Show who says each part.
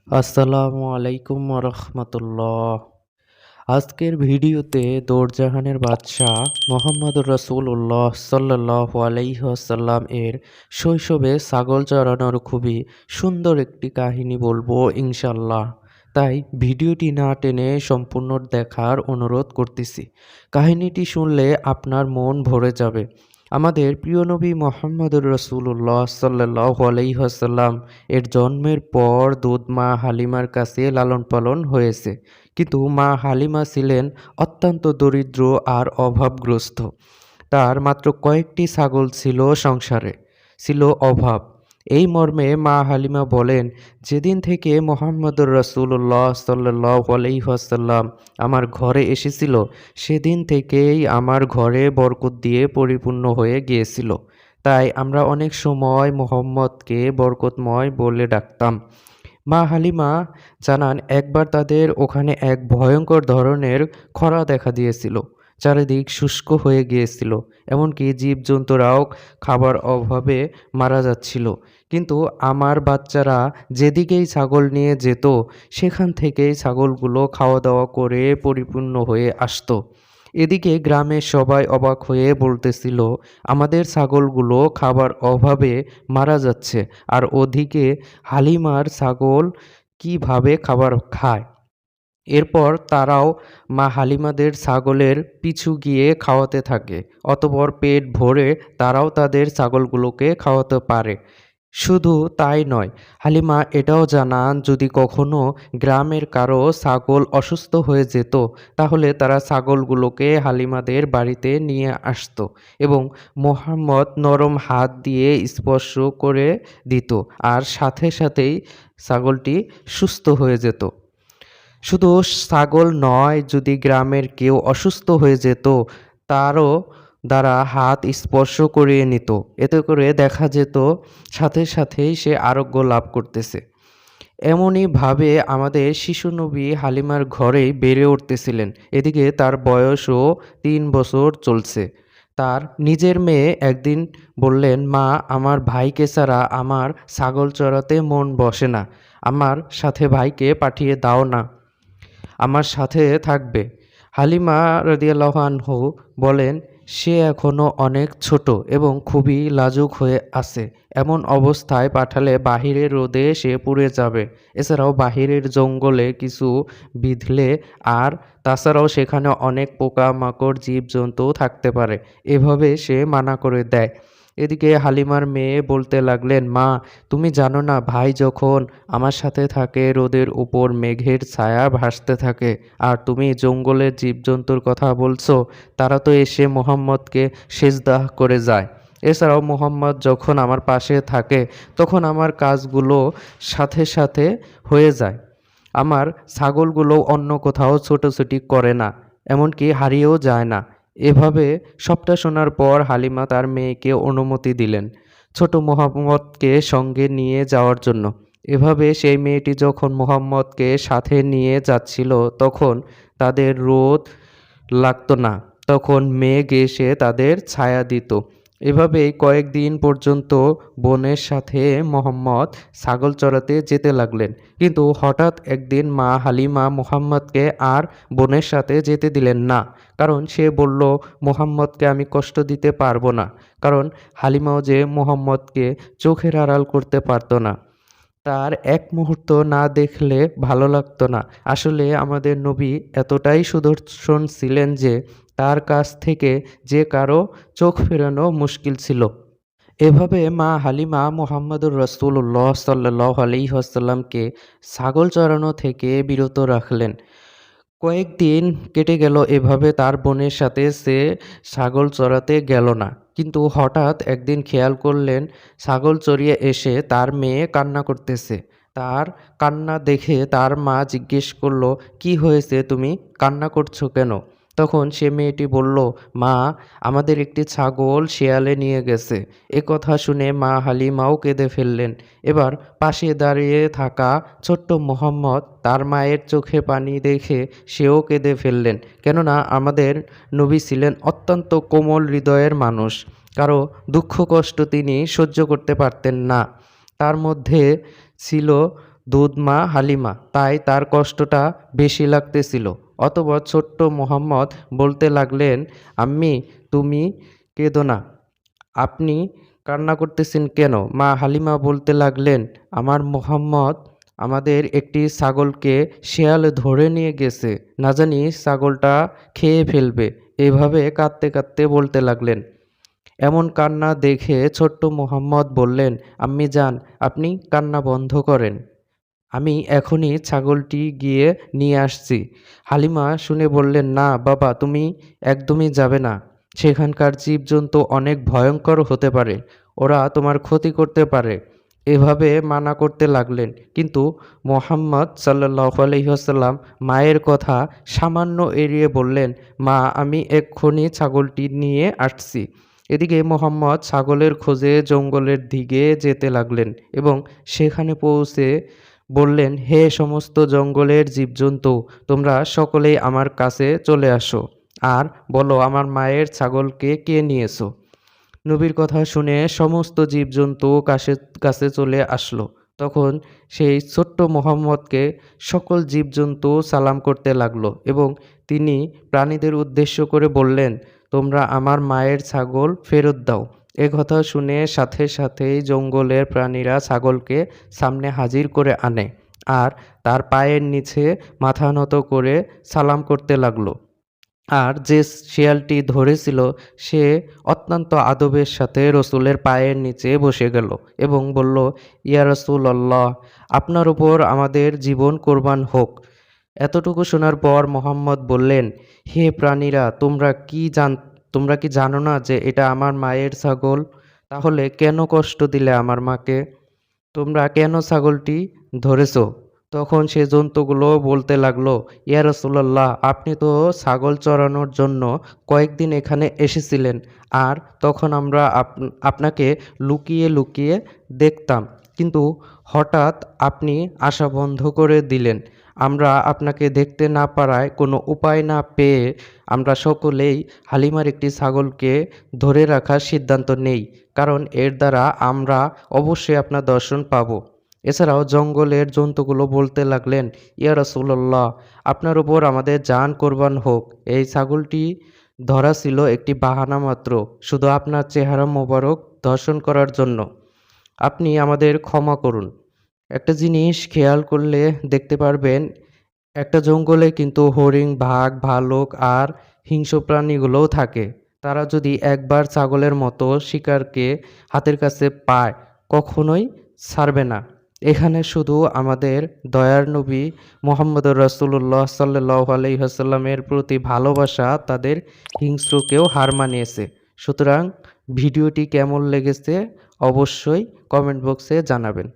Speaker 1: আসসালামু আলাইকুম রহমতুল্লাহ। আজকের ভিডিওতে দৌড়জাহানের বাদশাহ মোহাম্মদুর রাসূলুল্লাহ সাল্লাল্লাহু আলাইহি ওয়াসাল্লাম এর শৈশবে ছাগল চরানোর খুবই সুন্দর একটি কাহিনী বলবো ইনশাল্লাহ। তাই ভিডিওটি না টেনে সম্পূর্ণ দেখার অনুরোধ করতেছি। কাহিনীটি শুনলে আপনার মন ভরে যাবে। আমাদের প্রিয় নবী মোহাম্মদুর রাসূলুল্লাহ সাল্লাল্লাহু আলাইহি ওয়াসাল্লাম এর জন্মের পর দুধ মা হালিমার কাছে লালন পালন হয়েছে। কিন্তু মা হালিমা ছিলেন অত্যন্ত দরিদ্র আর অভাবগ্রস্ত। তার মাত্র কয়েকটি ছাগল ছিল সংসারে, ছিল অভাব। এই মর্মে মা হালিমা বলেন, যেদিন থেকে মোহাম্মদুর রাসূলুল্লাহ সাল্লাল্লাহু আলাইহি ওয়াসাল্লাম আমার ঘরে এসেছিল, সেদিন থেকেই আমার ঘরে বরকত দিয়ে পরিপূর্ণ হয়ে গিয়েছিল। তাই আমরা অনেক সময় মোহাম্মদকে বরকতময় বলে ডাকতাম। মা হালিমা জানান, একবার তাদের ওখানে এক ভয়ঙ্কর ধরনের খরা দেখা দিয়েছিল। চারিদিক শুষ্ক হয়ে গিয়েছিল, এমনকি জীবজন্তুরাও খাবার অভাবে মারা যাচ্ছিল। কিন্তু আমার বাচ্চারা যেদিকেই ছাগল নিয়ে যেত, সেখান থেকেই ছাগলগুলো খাওয়া দাওয়া করে পরিপূর্ণ হয়ে আসতো। এদিকে গ্রামের সবাই অবাক হয়ে বলতেছিল, আমাদের ছাগলগুলো খাবার অভাবে মারা যাচ্ছে, আর ওদিকে হালিমার ছাগল কিভাবে খাবার খায়। এরপর তারাও মা হালিমাদের ছাগলের পিছু গিয়ে খাওয়াতে থাকে। অতঃপর পেট ভরে তারাও তাদের ছাগলগুলোকে খাওয়াতে পারে। শুধু তাই নয়, হালিমা এটাও জানান, যদি কখনো গ্রামের কারো ছাগল অসুস্থ হয়ে যেত, তাহলে তারা ছাগলগুলোকে হালিমাদের বাড়িতে নিয়ে আসতো এবং মোহাম্মদ নরম হাত দিয়ে স্পর্শ করে দিত, আর সাথে সাথেই ছাগলটি সুস্থ হয়ে যেত। শুধু ছাগল নয়, যদি গ্রামের কেউ অসুস্থ হয়ে যেত, তারও দ্বারা হাত স্পর্শ করিয়ে নিত। এতে করে দেখা যেত সাথে সাথেই সে আরোগ্য লাভ করতেছে। এমনইভাবে আমাদের শিশু নবী হালিমার ঘরেই বেড়ে উঠতেছিলেন। এদিকে তার বয়সও 3 বছর চলছে। তার নিজের মেয়ে একদিন বললেন, মা, আমার ভাইকে ছাড়া আমার ছাগল চড়াতে মন বসে না। আমার সাথে ভাইকে পাঠিয়ে দাও না, আমার সাথে থাকবে। হালিমা রাদিয়াল্লাহু আনহু বলেন, সে এখনও অনেক ছোট এবং খুবই লাজুক হয়ে আছে। এমন অবস্থায় পাঠালে বাহিরের রোদে সে পুড়ে যাবে। এছাড়াও বাহিরের জঙ্গলে কিছু বিঁধলে, আর তাছাড়াও সেখানে অনেক পোকামাকড় জীবজন্তু থাকতে পারে। এভাবে সে মানা করে দেয়। এদিকে হালিমার মেয়ে বলতে লাগলেন, মা, তুমি জানো না, ভাই যখন আমার সাথে থাকে রোদের উপর মেঘের ছায়া ভাসতে থাকে, আর তুমি জঙ্গলের জীবজন্তুর কথা বলছো, তারা তো এসে মোহাম্মদকে সেজদা করে যায়। এছাড়াও মোহাম্মদ যখন আমার পাশে থাকে, তখন আমার কাজগুলো সাথে সাথে হয়ে যায়। আমার ছাগলগুলো অন্য কোথাও ছোটাছুটি করে না, এমনকি হারিয়েও যায় না। এভাবে সবটা শোনার পর হালিমা তার মেয়েকে অনুমতি দিলেন ছোট মোহাম্মদকে সঙ্গে নিয়ে যাওয়ার জন্য। এভাবে সেই মেয়েটি যখন মোহাম্মদকে সাথে নিয়ে যাচ্ছিল, তখন তাদের রোদ লাগতো না, তখন মেঘ এসে তাদের ছায়া দিত। এভাবেই কয়েকদিন পর্যন্ত বোনের সাথে মোহাম্মদ ছাগল চড়াতে যেতে লাগলেন। কিন্তু হঠাৎ একদিন মা হালিমা মোহাম্মদকে আর বোনের সাথে যেতে দিলেন না। কারণ সে বলল, মোহাম্মদকে আমি কষ্ট দিতে পারবো না। কারণ হালিমাও যে মোহাম্মদকে চোখের আড়াল করতে পারতো না। তার এক মুহূর্ত না দেখলে ভালো লাগতো না। আসলে আমাদের নবী এতটাই সুদর্শন ছিলেন যে তার কাছ থেকে যে কারো চোখ ফেরানো মুশকিল ছিল। এভাবে মা হালিমা মুহাম্মদুর রাসূলুল্লাহ সাল্লাল্লাহু আলাইহি ওয়াসাল্লামকে ছাগল চরানো থেকে বিরত রাখলেন। কয়েকদিন কেটে গেল এভাবে, তার বোনের সাথে সে ছাগল চরাতে গেল না। কিন্তু হঠাৎ একদিন খেয়াল করলেন, ছাগল চরিয়ে এসে তার মেয়ে কান্না করতেছে। তার কান্না দেখে তার মা জিজ্ঞেস করলো, কি হয়েছে, তুমি কান্না করছো কেন? তখন সে মেয়েটি বলল, মা, আমাদের একটি ছাগল শেয়ালে নিয়ে গেছে। এ কথা শুনে মা হালিমাও কেঁদে ফেললেন। এবার পাশে দাঁড়িয়ে থাকা ছোট্ট মোহাম্মদ তার মায়ের চোখে পানি দেখে সেও কেঁদে ফেললেন। কেননা আমাদের নবী ছিলেন অত্যন্ত কোমল হৃদয়ের মানুষ। কারো দুঃখ কষ্ট তিনি সহ্য করতে পারতেন না। তার মধ্যে ছিল দুধ মা হালিমা, তাই তার কষ্টটা বেশি লাগতেছিল। অতঃপর ছোট্ট মোহাম্মদ বলতে লাগলেন, আম্মি তুমি কেঁদো না, আপনি কান্না করতেছেন কেন? মা হালিমা বলতে লাগলেন, আমার মোহাম্মদ, আমাদের একটি ছাগলকে শেয়াল ধরে নিয়ে গেছে, না জানি ছাগলটা খেয়ে ফেলবে। এভাবে কাঁদতে কাঁদতে বলতে লাগলেন। এমন কান্না দেখে ছোট্ট মোহাম্মদ বললেন, আম্মি যান, আপনি কান্না বন্ধ করেন, আমি এখনই ছাগলটি গিয়ে নিয়ে আসছি। হালিমা শুনে বললেন, না বাবা, তুমি একদমই যাবে না, সেখানকার জীবজন্তু অনেক ভয়ঙ্কর হতে পারে, ওরা তোমার ক্ষতি করতে পারে। এভাবে মানা করতে লাগলেন, কিন্তু মোহাম্মদ সাল্লাল্লাহু আলাইহি ওয়াসাল্লাম মায়ের কথা সামান্য এড়িয়ে বললেন, মা আমি এক্ষুনি ছাগলটি নিয়ে আসছি। এদিকে মোহাম্মদ ছাগলের খোঁজে জঙ্গলের দিকে যেতে লাগলেন এবং সেখানে পৌঁছে বললেন, হে সমস্ত জঙ্গলের জীবজন্তু, তোমরা সকলেই আমার কাছে চলে আসো আর বলো আমার মায়ের ছাগলকে কে নিয়েছো। নবীর কথা শুনে সমস্ত জীবজন্তু কাছে চলে আসলো। তখন সেই ছোট্ট মোহাম্মদকে সকল জীবজন্তু সালাম করতে লাগলো এবং তিনি প্রাণীদের উদ্দেশ্য করে বললেন, তোমরা আমার মায়ের ছাগল ফেরত দাও। এ কথা শুনে সাথে সাথেই জঙ্গলের প্রাণীরা ছাগলকে সামনে হাজির করে আনে আর তার পায়ের নিচে মাথা নত করে সালাম করতে লাগলো। আর যে শিয়ালটি ধরেছিল সে অত্যন্ত আদবের সাথে রসুলের পায়ের নিচে বসে গেল এবং বলল, ইয়া রাসূলাল্লাহ, আপনার উপর আমাদের জীবন কোরবান হোক। এতটুকু শোনার পর মোহাম্মদ বললেন, হে প্রাণীরা, তোমরা কি জানো না যে এটা আমার মায়ের ছাগল? তাহলে কেন কষ্ট দিলে আমার মাকে? তোমরা কেন ছাগলটি ধরেছ? তখন সে জন্তুগুলো বলতে লাগলো, ইয়া রাসূলুল্লাহ, আপনি তো ছাগল চরানোর জন্য কয়েকদিন এখানে এসেছিলেন, আর তখন আমরা আপনাকে লুকিয়ে লুকিয়ে দেখতাম, কিন্তু হঠাৎ আপনি আসা বন্ধ করে দিলেন। আমরা আপনাকে দেখতে না পারায় কোনো উপায় না পেয়ে আমরা সকলেই হালিমার একটি ছাগলকে ধরে রাখার সিদ্ধান্ত নেই, কারণ এর দ্বারা আমরা অবশ্যই আপনার দর্শন পাব। এছাড়াও জঙ্গলের জন্তুগুলো বলতে লাগলেন, ইয়া রাসূলুল্লাহ, আপনার উপর আমাদের জান কোরবান হোক, এই ছাগলটি ধরা ছিল একটি বাহানা মাত্র, শুধু আপনার চেহারা মোবারক দর্শন করার জন্য। আপনি আমাদের ক্ষমা করুন। একটা জিনিস খেয়াল করলে দেখতে পারবেন, একটা জঙ্গলে কিন্তু হরিণ, বাঘ, ভালুক আর হিংস্র প্রাণীগুলোও থাকে। তারা যদি একবার ছাগলের মতো শিকারকে হাতের কাছে পায়, কখনোই ছাড়বে না। এখানে শুধু আমাদের দয়ার নবী মুহাম্মদুর রাসূলুল্লাহ সাল্লাল্লাহু আলাইহি ওয়াসাল্লামের প্রতি ভালোবাসা তাদের হিংস্রকেও হার মানিয়েছে। সুতরাং ভিডিওটি কেমন লেগেছে অবশ্যই কমেন্ট বক্সে জানাবেন।